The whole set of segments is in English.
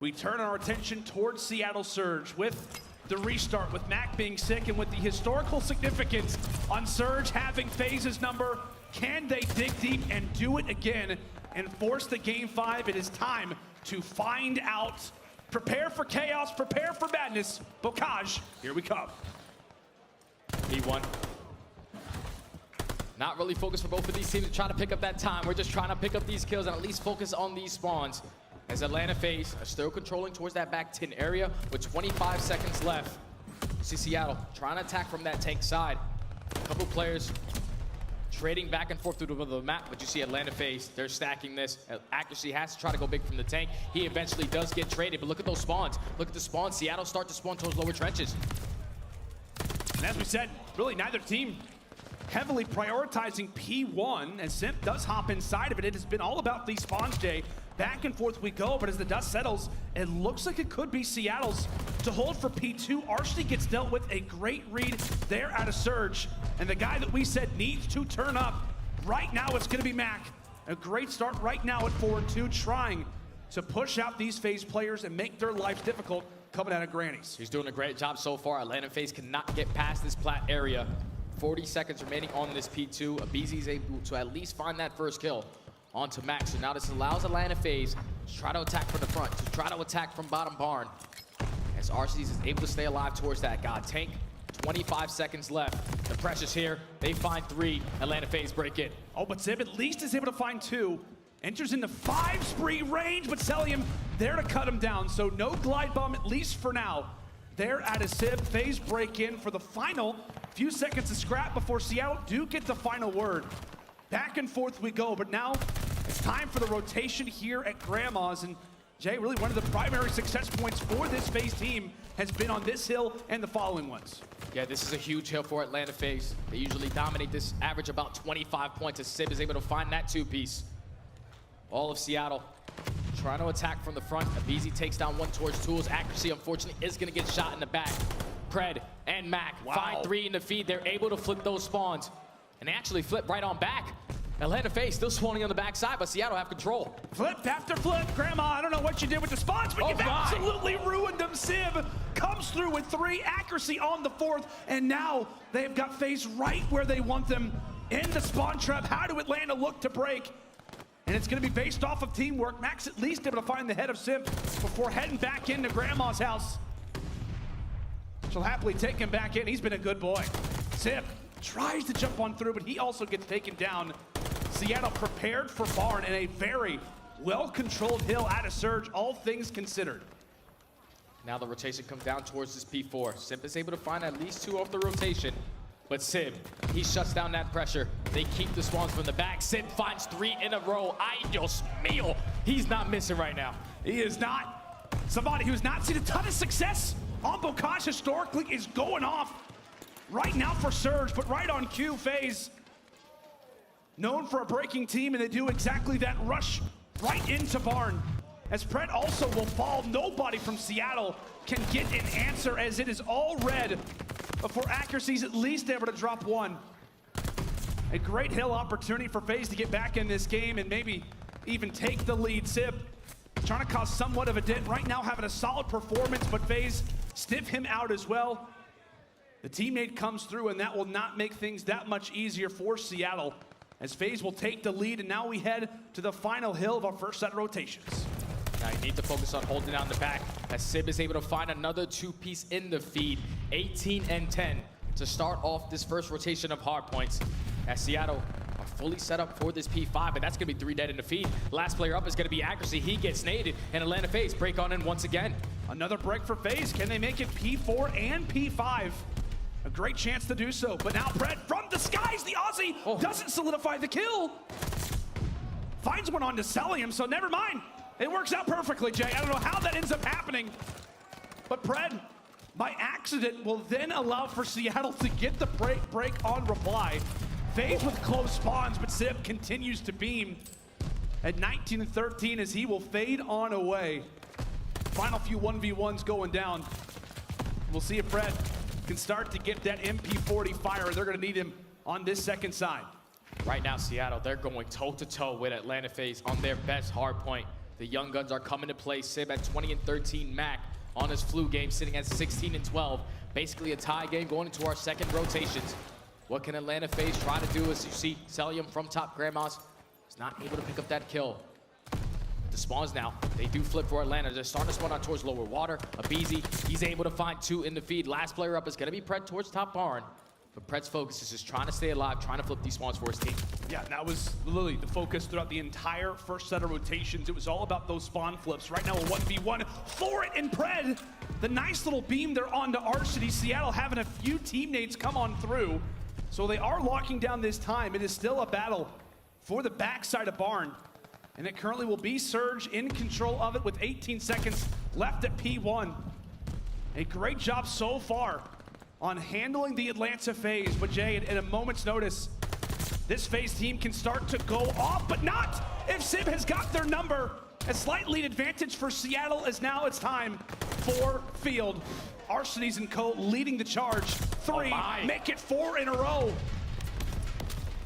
We turn our attention towards Seattle Surge with the restart, with Mack being sick and with the historical significance on Surge having FaZe's number. Can they dig deep and do it again and force the Game 5? It is time to find out. Prepare for chaos, prepare for madness. Bocage, here we come. P1. Not really focused for both of these teams to try to pick up that time. We're just trying to pick up these kills and at least focus on these spawns. As Atlanta FaZe are still controlling towards that back 10 area with 25 seconds left. You see Seattle trying to attack from that tank side. A couple players trading back and forth through the map, but you see Atlanta FaZe, they're stacking this. Accuracy has to try to go big from the tank. He eventually does get traded, but look at those spawns. Look at the spawns. Seattle start to spawn towards lower trenches. And as we said, really neither team heavily prioritizing P1, as Simp does hop inside of it. It has been all about these spawns, Jay. Back and forth we go, but as the dust settles, it looks like it could be Seattle's to hold for P2. Archie gets dealt with a great read there out of Surge, and the guy that we said needs to turn up right now, it's gonna be Mack. A great start right now at 4-2, trying to push out these FaZe players and make their lives difficult coming out of Granny's. He's doing a great job so far. Atlanta FaZe cannot get past this plat area. 40 seconds remaining on this P2. aBeZy is able to at least find that first kill onto Mack. So now this allows Atlanta FaZe to try to attack from the front, to try to attack from bottom barn. As RCs is able to stay alive towards that god tank. 25 seconds left. The pressure's here. They find 3. Atlanta FaZe break in. Oh, but Zib at least is able to find 2. Enters into 5 spree range, but Celium there to cut him down. So no glide bomb, at least for now. There at a Sib, FaZe break in for the final few seconds to scrap before Seattle do get the final word. Back and forth we go, but now it's time for the rotation here at Grandma's. And Jay, really one of the primary success points for this FaZe team has been on this hill and the following ones. Yeah, this is a huge hill for Atlanta FaZe. They usually dominate this, average about 25 points, as Sib is able to find that 2-piece. All of Seattle trying to attack from the front. aBeZy takes down one towards Tools. Accuracy, unfortunately, is going to get shot in the back. Pred and Mack find 3 in the feed. They're able to flip those spawns. And they actually flip right on back. Atlanta FaZe still spawning on the backside, but Seattle have control. Flip after flip. Grandma, I don't know what you did with the spawns, but you've absolutely ruined them. Sib comes through with 3. Accuracy on the 4th. And now they've got FaZe right where they want them in the spawn trap. How do Atlanta look to break? And it's going to be based off of teamwork. Mack's at least able to find the head of Simp before heading back into Grandma's house. She'll happily take him back in. He's been a good boy. Simp tries to jump on through, but he also gets taken down. Seattle prepared for Barn in a very well-controlled hill out of Surge, all things considered. Now the rotation comes down towards this P4. Simp is able to find at least 2 off the rotation. But Sib, he shuts down that pressure. They keep the spawns from the back. Sib finds 3 in a row. Ay, Dios mío. He's not missing right now. He is not. Somebody who's not seen a ton of success on Bocage historically is going off right now for Surge, but right on cue. FaZe, known for a breaking team, and they do exactly that, rush right into Barn. As Pred also will fall, nobody from Seattle can get an answer as it is all red before Accuracy's at least able to drop 1. A great hill opportunity for FaZe to get back in this game and maybe even take the lead. Sib trying to cause somewhat of a dent right now, having a solid performance, but FaZe stiff him out as well. The teammate comes through, and that will not make things that much easier for Seattle, as FaZe will take the lead, and now we head to the final hill of our first set of rotations. Now you need to focus on holding down the back, as Sib is able to find another 2-piece in the feed. 18 and 10 to start off this first rotation of hard points, as Seattle are fully set up for this P5, but that's going to be 3 dead in the feed. Last player up is going to be Accuracy. He gets naded, and Atlanta FaZe break on in once again. Another break for FaZe. Can they make it P4 and P5? A great chance to do so, but now Pred from the skies, the Aussie doesn't solidify the kill. Finds one onto Celium, so never mind. It works out perfectly, Jay. I don't know how that ends up happening, but Pred, by accident, will then allow for Seattle to get the break on reply. FaZe with close spawns, but Sib continues to beam at 19 and 13 as he will fade on away. Final few 1v1s going down. We'll see if Pred can start to get that MP40 fire. They're going to need him on this second side. Right now, Seattle, they're going toe-to-toe with Atlanta FaZe on their best hard point. The young guns are coming to play. Sib at 20 and 13. Mack on his flu game, sitting at 16 and 12. Basically a tie game going into our second rotations. What can Atlanta FaZe try to do? As you see, Celium from top Grandmas is not able to pick up that kill. The spawns now, they do flip for Atlanta. They're starting to spawn out towards lower water. Abizi, he's able to find 2 in the feed. Last player up is going to be Pred towards top barn. But Pred's focus is just trying to stay alive, trying to flip these spawns for his team. Yeah, that was literally the focus throughout the entire first set of rotations. It was all about those spawn flips. Right now, a 1v1 for it, and Pred, the nice little beam there onto Arcity. Seattle having a few teammates come on through. So they are locking down this time. It is still a battle for the backside of barn. And it currently will be Surge in control of it with 18 seconds left at P1. A great job so far on handling the Atlanta FaZe. But Jay, at a moment's notice, this FaZe team can start to go off, but not if Sib has got their number. A slight lead advantage for Seattle as now it's time for Field. Arcitys and Co leading the charge. 3, make it 4 in a row.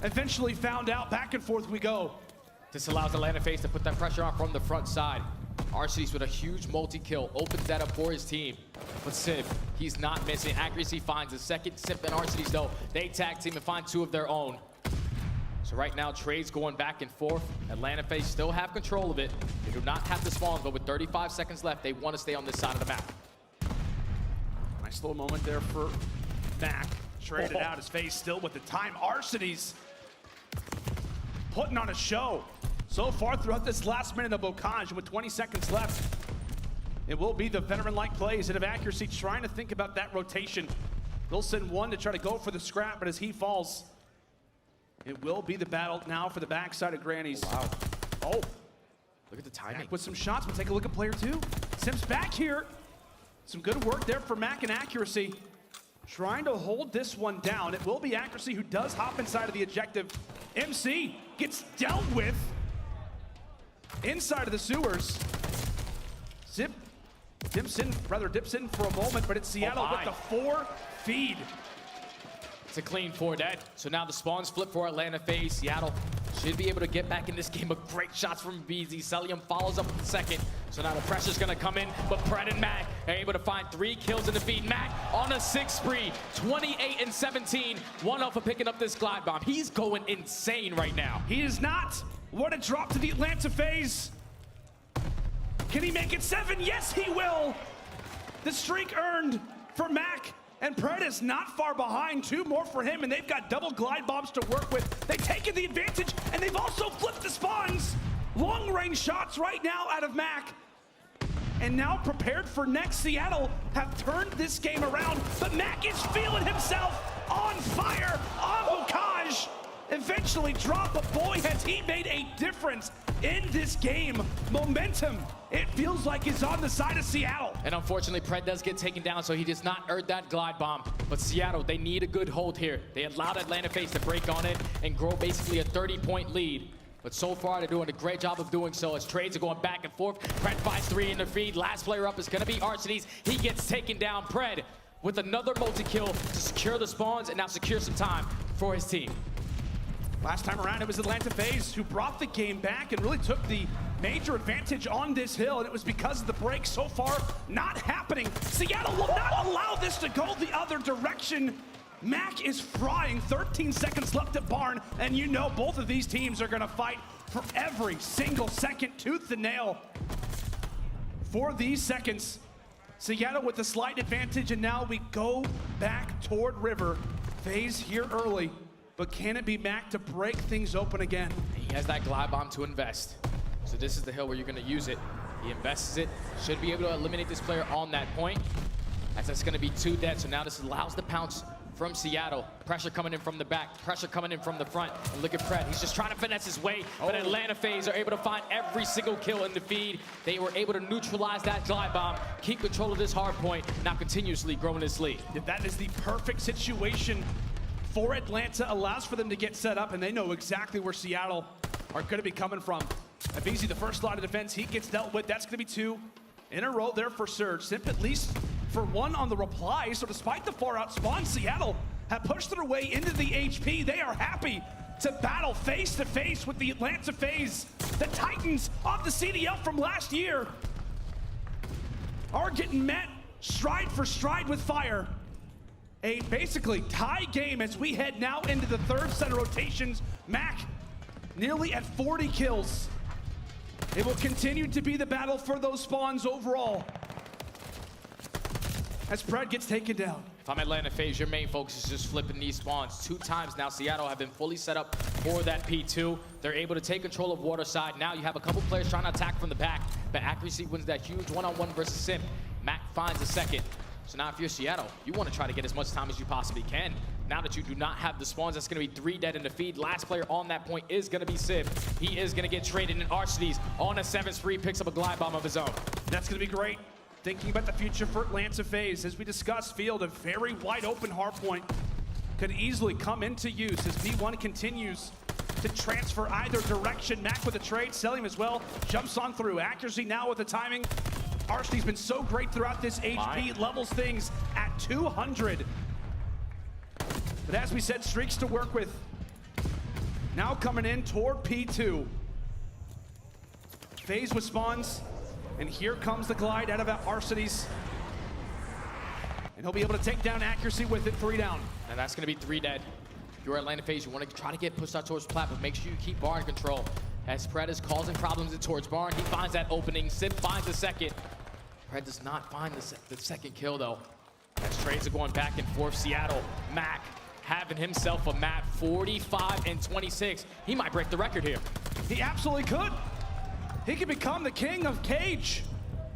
Eventually found out, back and forth we go. This allows Atlanta FaZe to put that pressure on from the front side. Arcitys with a huge multi-kill opens that up for his team. But Sib, he's not missing. Accuracy finds a second. Sib and Arcitys, though, they tag team and find 2 of their own. So right now, trades going back and forth. Atlanta FaZe still have control of it. They do not have the spawns, but with 35 seconds left, they want to stay on this side of the map. Nice little moment there for Mack. Traded out his FaZe still with the time. Arcitys putting on a show so far throughout this last minute of Bocage. With 20 seconds left, it will be the veteran-like plays that have Accuracy trying to think about that rotation. They'll send 1 to try to go for the scrap, but as he falls, it will be the battle now for the backside of Granny's. Oh, wow. Oh, look at the timing. Mack with some shots. We'll take a look at player 2. Sim's back here. Some good work there for Mack and Accuracy. Trying to hold this one down. It will be Accuracy who does hop inside of the objective. MC gets dealt with inside of the sewers. Zip dips in for a moment, but it's Seattle with the 4 feed. It's a clean 4 dead. So now the spawns flip for Atlanta FaZe. Seattle should be able to get back in this game, but great shots from BZ. Celium follows up with the second. So now the pressure's gonna come in, but Pred and Mack are able to find 3 kills in the feed. Mack on a 6 spree, 28 and 17. 1 off of picking up this glide bomb. He's going insane right now. He is not. What a drop to the Atlanta FaZe. Can he make it 7? Yes, he will. The streak earned for Mack. And Pred is not far behind. 2 more for him, and they've got double glide bombs to work with. They've taken the advantage, and they've also flipped the spawns. Long-range shots right now out of Mack. And now prepared for next. Seattle have turned this game around, but Mack is feeling himself on fire on Bocage. Eventually dropped, but boy, has he made a difference in this game. Momentum, it feels like, is on the side of Seattle. And unfortunately, Pred does get taken down, so he does not earn that glide bomb. But Seattle, they need a good hold here. They allowed Atlanta FaZe to break on it and grow basically a 30-point lead. But so far, they're doing a great job of doing so as trades are going back and forth. Pred finds 3 in the feed. Last player up is going to be Arcitys. He gets taken down. Pred with another multi-kill to secure the spawns and now secure some time for his team. Last time around, it was Atlanta FaZe who brought the game back and really took the major advantage on this hill, and it was because of the break so far not happening. Seattle will not allow this to go the other direction. Mack is frying, 13 seconds left at barn, and you know both of these teams are gonna fight for every single second, tooth and nail. For these seconds, Seattle with a slight advantage, and now we go back toward River. FaZe here early. But can it be Mack to break things open again? He has that glide bomb to invest. So this is the hill where you're going to use it. He invests it. Should be able to eliminate this player on that point. As that's going to be 2 dead. So now this allows the pounce from Seattle. Pressure coming in from the back. Pressure coming in from the front. And look at Pred. He's just trying to finesse his way. But Atlanta FaZe are able to find every single kill in the feed. They were able to neutralize that glide bomb. Keep control of this hard point. Now continuously growing this lead. That is the perfect situation for Atlanta. Allows for them to get set up, and they know exactly where Seattle are going to be coming from. Abizi, the first line of defense, he gets dealt with. That's going to be 2 in a row there for Surge. Simp at least for 1 on the reply. So despite the far out spawn, Seattle have pushed their way into the HP. They are happy to battle face to face with the Atlanta FaZe. The Titans of the CDL from last year are getting met stride for stride with fire. A basically tie game as we head now into the third set of rotations. Mack nearly at 40 kills. It will continue to be the battle for those spawns overall as Pred gets taken down. If I'm Atlanta FaZe, your main focus is just flipping these spawns. 2 times now, Seattle have been fully set up for that P2. They're able to take control of Waterside. Now you have a couple players trying to attack from the back, but accuracy wins that huge one-on-one versus Sim. Mack finds a second. So now if you're Seattle, you want to try to get as much time as you possibly can. Now that you do not have the spawns, that's going to be 3 dead in the feed. Last player on that point is going to be Sib. He is going to get traded in Archdies on a 7 spree, picks up a glide bomb of his own. That's going to be great. Thinking about the future for Atlanta FaZe, as we discussed, Field, a very wide open hardpoint could easily come into use as B1 continues to transfer either direction. Mack with a trade, Selim as well, jumps on through. Accuracy now with the timing. Archdy's been so great throughout this HP, levels things at 200. But as we said, streaks to work with. Now coming in toward P2. FaZe with spawns. And here comes the glide out of Archdies. And he'll be able to take down accuracy with it, 3 down. And that's going to be 3 dead. If you're Atlanta FaZe, you want to try to get pushed out towards Plat, but make sure you keep Bar in control. As Pred is causing problems towards Barn, he finds that opening. Sid finds the second. Pred does not find the second kill, though. As trades are going back and forth, Seattle, Mack having himself a map, 45 and 26. He might break the record here. He absolutely could. He could become the king of Cage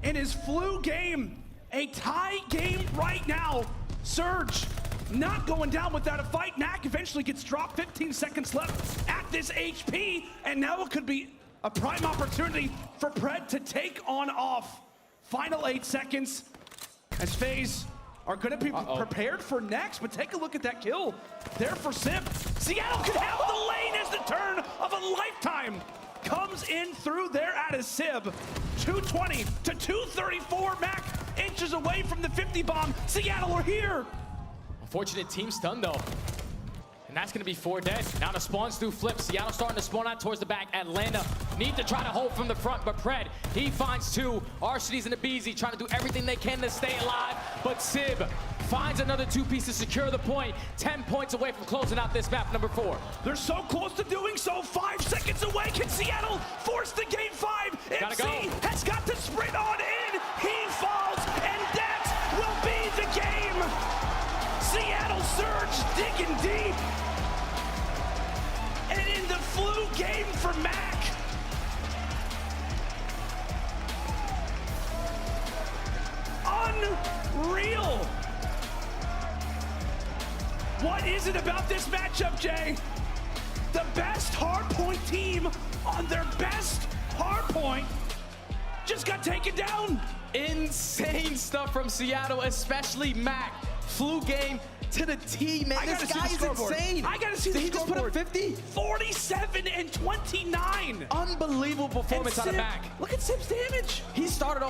in his flu game. A tie game right now. Surge not going down without a fight. Mack eventually gets dropped, 15 seconds left at this HP, and now it could be a prime opportunity for Pred to take on off. Final 8 seconds as FaZe are going to be prepared for next, but take a look at that kill there for Sib. Seattle could have the lane as the turn of a lifetime comes in through there at a Sib. 220 to 234. Mack inches away from the 50 bomb. Seattle are here. Unfortunate team stun, though. And that's going to be 4 dead. Now the spawns through flip. Seattle starting to spawn out towards the back. Atlanta need to try to hold from the front, but Pred, he finds 2. Archdies and the BZ trying to do everything they can to stay alive, but Sib finds another 2-piece to secure the point. 10 points away from closing out this map, number 4. They're so close to doing so. 5 seconds away. Can Seattle force the game 5? Gotta MC go. has got to sprint on in. He falls, and that will be the game. Seattle Surge digging deep. And in the flu game for Mack. Unreal. What is it about this matchup, Jay? The best hardpoint team on their best hardpoint just got taken down. Insane stuff from Seattle, especially Mack. Flu game to the T, man. This guy is insane. I gotta see the Did he just put up 50? 47 and 29. Unbelievable performance out of Sib, Mack. look at Sib's damage. He started off